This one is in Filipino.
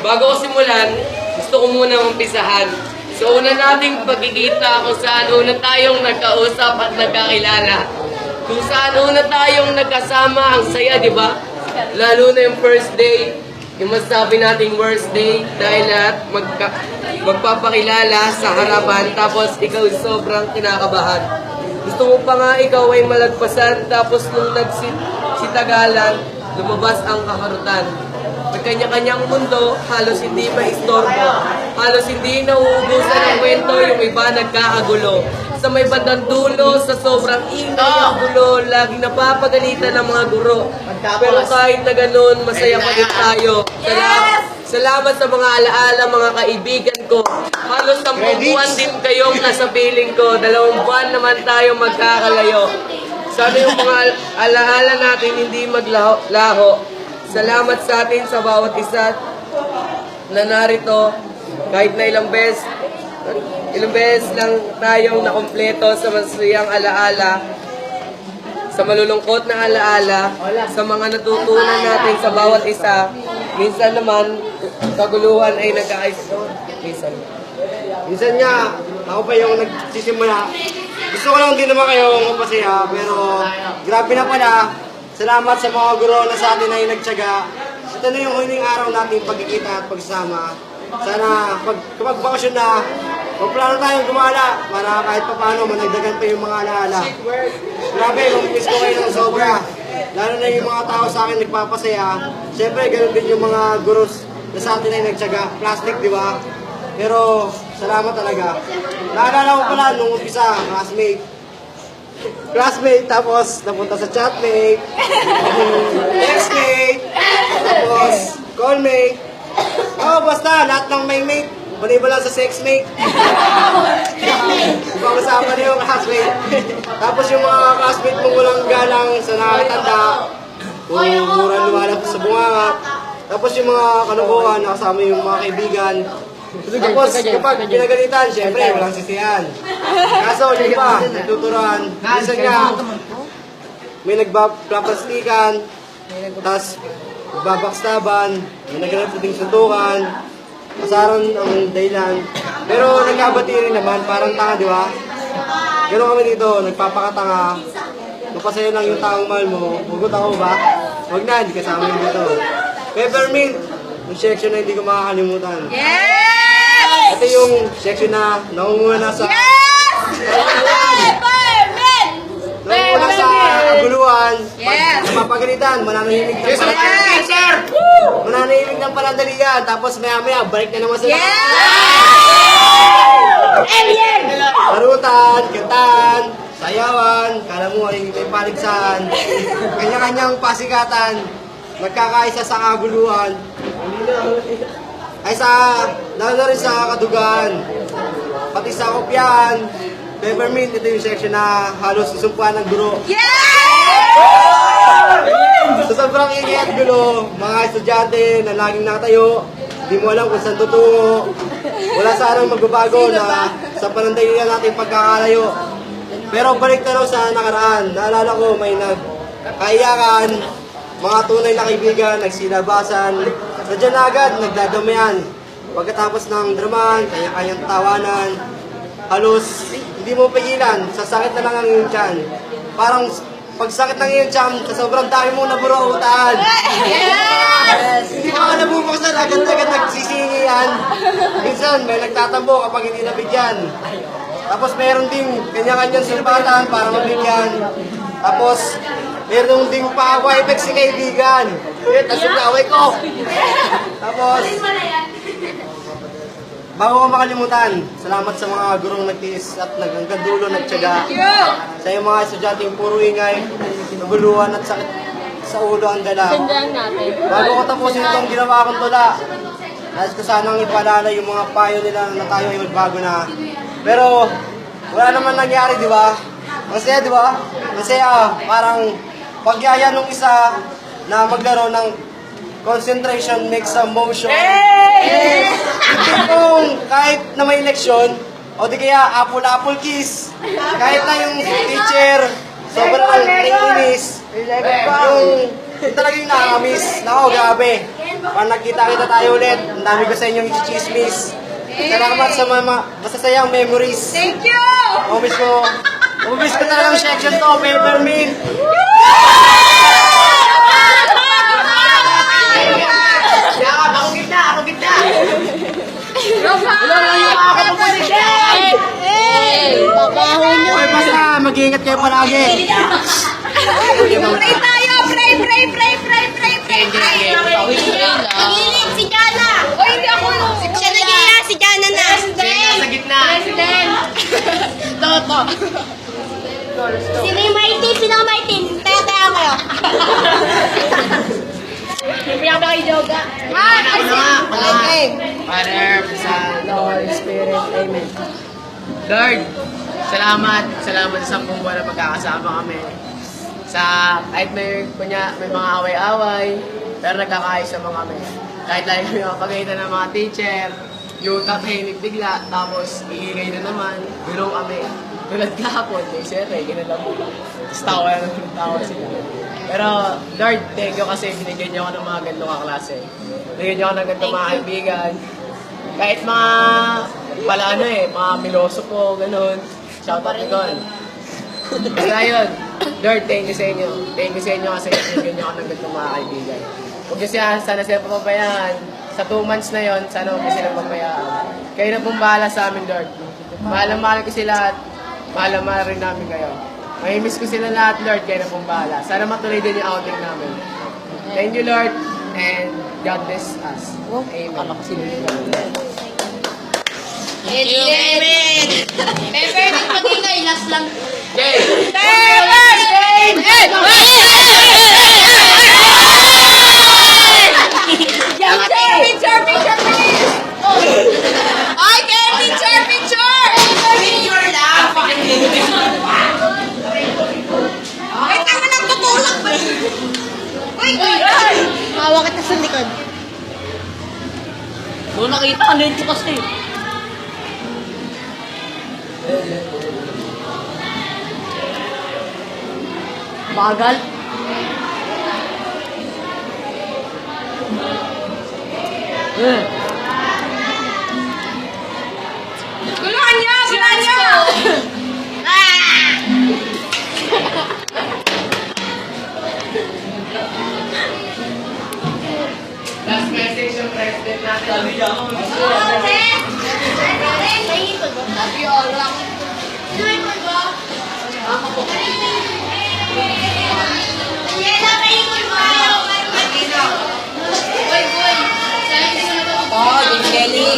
Bago ko simulan, gusto ko muna umpisahan. So una nating pagkikita kung saan una tayong nagkausap at nagkakilala. Kung saan una tayong nagkasama, ang saya, di ba? Lalo na yung first day, yung masasabi nating worst day dahil lahat magpapakilala sa harapan tapos ikaw sobrang kinakabahan. Gusto mo pa nga ikaw ay malagpasan tapos nung nagsitagalan, lumabas ang kakarutan. Magkanya-kanyang mundo, halos hindi maistorbo. Halos hindi nauubusan ng kwento, yung iba nagkakagulo. Sa may bandang dulo, sa sobrang ingay ng gulo, laging napapagalitan ng mga guro. Pero kahit na ganun, masaya pa din tayo. Salamat sa mga alaala, mga kaibigan ko. Halos 10 buwan din kayong nasa piling ko. 2 buwan naman tayo magkakalayo. Sana yung mga alaala natin hindi maglaho. Salamat sa atin sa bawat isa na narito. Kahit na ilang beses lang tayong nakumpleto sa masayang alaala, sa malulungkot na alaala, sa mga natutunan natin sa bawat isa. Minsan naman, kaguluhan ay nagkaayos. Minsan nga, ako pa yung nagsisimula. Gusto ko lang din naman kayo mapasaya, pero grabe na pala. Salamat sa mga guro na sa atin ay nagtiyaga. Ito na yung huling araw natin pagkikita at pagsama. Sana kapag bakasyon na, magplano tayong gumala para kahit pa paano managdagan pa yung mga alaala. Grabe, mamimiss ko kayo ng sobra. Lalo na yung mga tao sa akin nagpapasaya. Siyempre, ganun din yung mga gurus na sa atin ay nagtiyaga. Plastic, di ba? Pero, salamat talaga. Naalala ko pala nung umpisa, classmate, tapos napunta sa chatmate, textmate, tapos callmate. Basta, lahat ng may mate, maliban lang sa sexmate. Pag-usapan niyo yung classmate. Tapos yung mga classmate mong walang galang sa nakakitanda, kung mura lumalap sa bunganga. Tapos yung mga kanukuhan, nakasama yung mga kaibigan. Tapos kapag pinagalitan, syempre, walang sisihan. Kaso, yung iba, nagtuturuan. Minsan nga, may nagpaplastikan, tapos babakstaban, may naghanap ding suntukan, kasaran ang dahilan. Pero nagkabati rin naman, parang tanga, di ba? Ganoon kami dito, nagpapakatanga. Mapasaya lang yung taong mahal mo. Hugot ako ba? Huwag na, hindi kasama yun dito. Peppermint, yung section na hindi ko makakalimutan. Ito yung section na nangunguna sa... Nangunguna sa kaguluhan. Mapagalitan, mananahimik ng palandalian. Mananahimik ng palandalian. Tapos maya-maya, balik na naman sila. Parutan, kintaan, sayawan, kala mo ay may paligsan. Kanya-kanyang pasikatan. Nagkakaisa sa kaguluhan. Ay lalo na rin sa kadugan, pati sa kopyan, peppermint, ito yung section na halos isumpuan ng guro. Sa sobrang ingay at gulo, mga estudyante na laging nakatayo, di mo alam kung saan tutungo, wala sanang magbabago na sa panandalian natin pagkakalayo. Pero balik na raw sa nakaraan, naalala ko may nagkaiyakan, mga tunay na kaibigan, nagsilabasan, sadya na agad, nagdadamayan. Pagkatapos ng draman, kaya-kayang tawanan, halos hindi mo pigilan, sasakit na lang ang iyong tiyan. Parang pagsakit ng iyong tiyan, sa sobrang dami mo naburuutan. Hindi mo ka nabubuksan, agad-agad nagsisingi yan. Minsan, may nagtatambo kapag hindi nabigyan. Tapos meron ding kanya-kanyang silbatan para mabigyan. Tapos, meron ding pa-wipex si kaibigan. Tapos nag-away ko. Tapos, bago ko makalimutan, salamat sa mga gurong nagtiis at hanggang dulo nagtiyaga. Sa iyong mga estudyanteng puro ingay, naguluhan at sakit sa ulo ang dala. Bago ko tapusin itong ginawa kong tula, nais ko sanang ipaalala yung mga payo nila na tayo ay magbago na. Pero, wala naman nangyari, di ba? Masaya, di ba? Masaya, parang pagyaya nung isa na maglaro ng concentration makes a motion. Hindi kung kahit na may eleksyon, o di kaya apple kiss, kahit na yung teacher, sobrang naiinis, yung talagang nakakamiss. Nako, grabe. Pag nagkita-kita tayo ulit, ang dami ko sa inyong chismis. Salamat sa mga masasayang memories. Thank you! Umiss ko talagang section to, peppermint. Ako gitna! Wala lang yung mga kapapulitin! Babaho nyo! Okay, basta mag-iingat kayo palagi. Pray tayo! Pray! Pangilip si Jana! Oy, hindi ako nung... Siya nag-iya, si Jana na! Sa gitna. Toto! Si May Martin! Taya kayo! Kaya ba kayo yoga? Okay! Father, Son, Holy Spirit. Amen. Lord, salamat sa 10 buwan na magkakasama kami. Kahit may mga away-away, pero nagkakaayos naman kami. Kahit lagi kami mapagayitan ng mga teacher, yung tahimik bigla, tapos iingay na naman, birong kami. Tulad kahapon, may sere, ginala mo. Tapos tawa sila. Pero Lord, thank you kasi binigyan niyo ako ng mga ganitong kaklase. Binigyan niyo ako ng ganitong mga kaibigan. Kahit mga miloso po, ganun. Shout out to God. Kaya yun, Lord, thank you sa inyo. Thank you sa inyo kasi binigyan niyo ako ng ganitong mga kaibigan. Huwag niyo sana sila papabayaan. Sa 2 months na yon, sana huwag niyo sila papabayaan. Kayo na pong bahala sa amin, Lord. Mahal ko sila at mahal rin namin kayo. May-miss ko sila lahat, Lord, kayo na pong bahala. Sana matuloy din yung outing namin. Thank you, Lord, and God bless us. Amen. Amen! Peppermint Pagingay, last lang. Yay! Picture, please! Ay, picture! Picture lang! Ay, tama lang, tutulak ba? Uy! Mawa kita sa likod. Doon nakita ka nito kasi. Bagal. Guluhan niyo! Last message ng president natin. Love you all. Oh, Jelly.